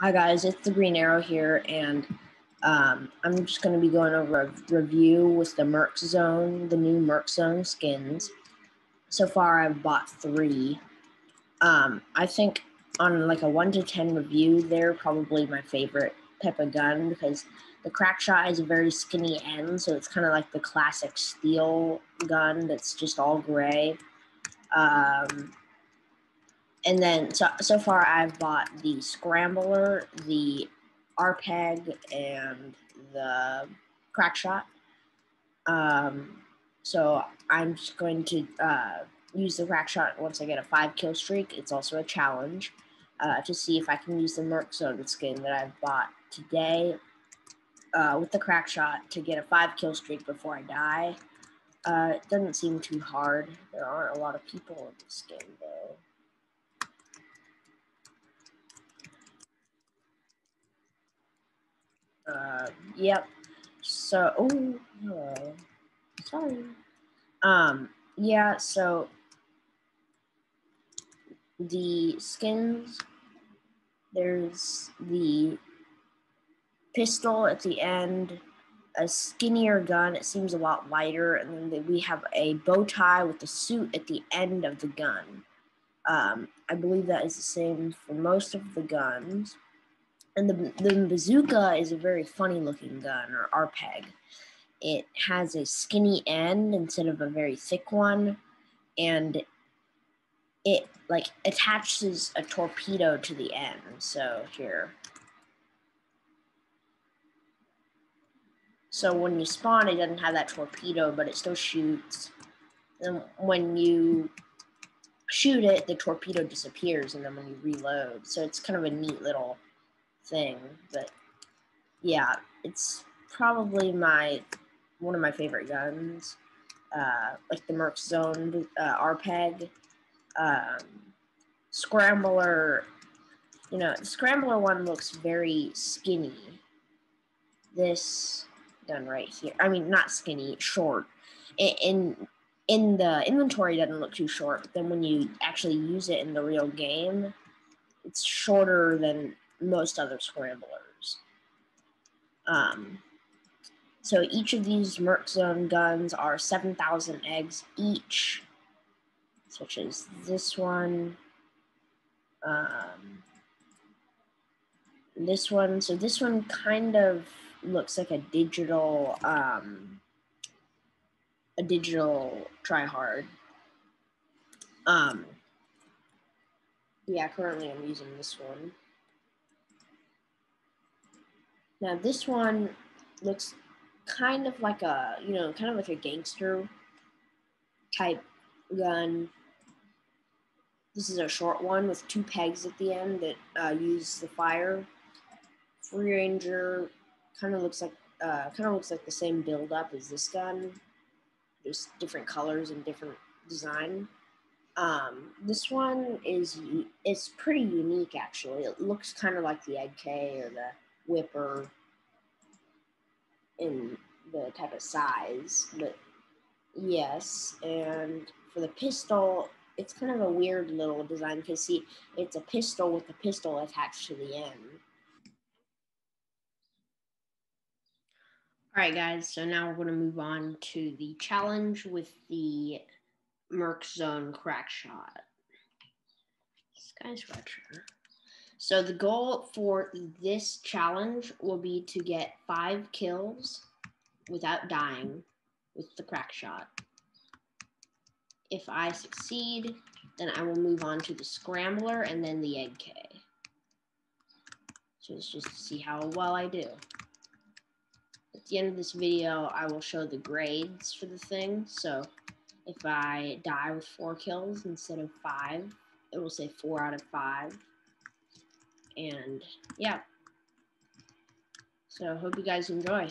Hi guys, it's the Green Arrow here, and I'm just going to be going over a review with the Merc Zone, the new Merc Zone skins. So far, I've bought 3. I think on like a 1 to 10 review, they're probably my favorite type of gun because the crack shot is a very skinny end, so it's kind of like the classic steel gun that's just all gray. And then, so far, I've bought the Scrambler, the RPEG, and the Crack Shot. So I'm just going to use the Crack Shot once I get a 5-kill streak. It's also a challenge to see if I can use the Merc Zone skin that I've bought today with the Crack Shot to get a 5-kill streak before I die. It doesn't seem too hard. There aren't a lot of people in this skin, though. Yep. So, oh, hello. Sorry. Yeah, so the skins, there's the pistol at the end, a skinnier gun, it seems a lot lighter, and then we have a bow tie with the suit at the end of the gun. I believe that is the same for most of the guns. And the bazooka is a very funny looking gun, or RPEG. It has a skinny end instead of a very thick one, and it like attaches a torpedo to the end. So here. So when you spawn, it doesn't have that torpedo, but it still shoots. And when you shoot it, the torpedo disappears, and then when you reload. So it's kind of a neat little thing. But yeah, it's probably one of my favorite guns. Like the Merc Zone RPEG. Scrambler, the Scrambler one looks very skinny. This gun right here, I mean, not skinny, short. In the inventory, it doesn't look too short, but then when you actually use it in the real game, it's shorter than most other Scramblers. So each of these Merc Zone guns are 7,000 eggs each, such as this one. This one, so this one kind of looks like a digital try-hard. Yeah, currently I'm using this one. Now this one looks kind of like a, kind of like a gangster type gun. This is a short one with 2 pegs at the end that use the fire. Free Ranger kind of looks like the same build up as this gun, just different colors and different design. This one is pretty unique actually. It looks kind of like the Egg K or the Whipper in the type of size, but yes. And for the pistol, it's kind of a weird little design because see, it's a pistol with the pistol attached to the end. All right, guys, so now we're going to move on to the challenge with the Merc Zone Crack Shot. Sky Scratcher. So the goal for this challenge will be to get 5 kills without dying with the Crack Shot. If I succeed, then I will move on to the Scrambler and then the Egg K. So it's just to see how well I do. At the end of this video, I will show the grades for the thing. So if I die with 4 kills instead of 5, it will say 4 out of 5. And yeah. So I hope you guys enjoy.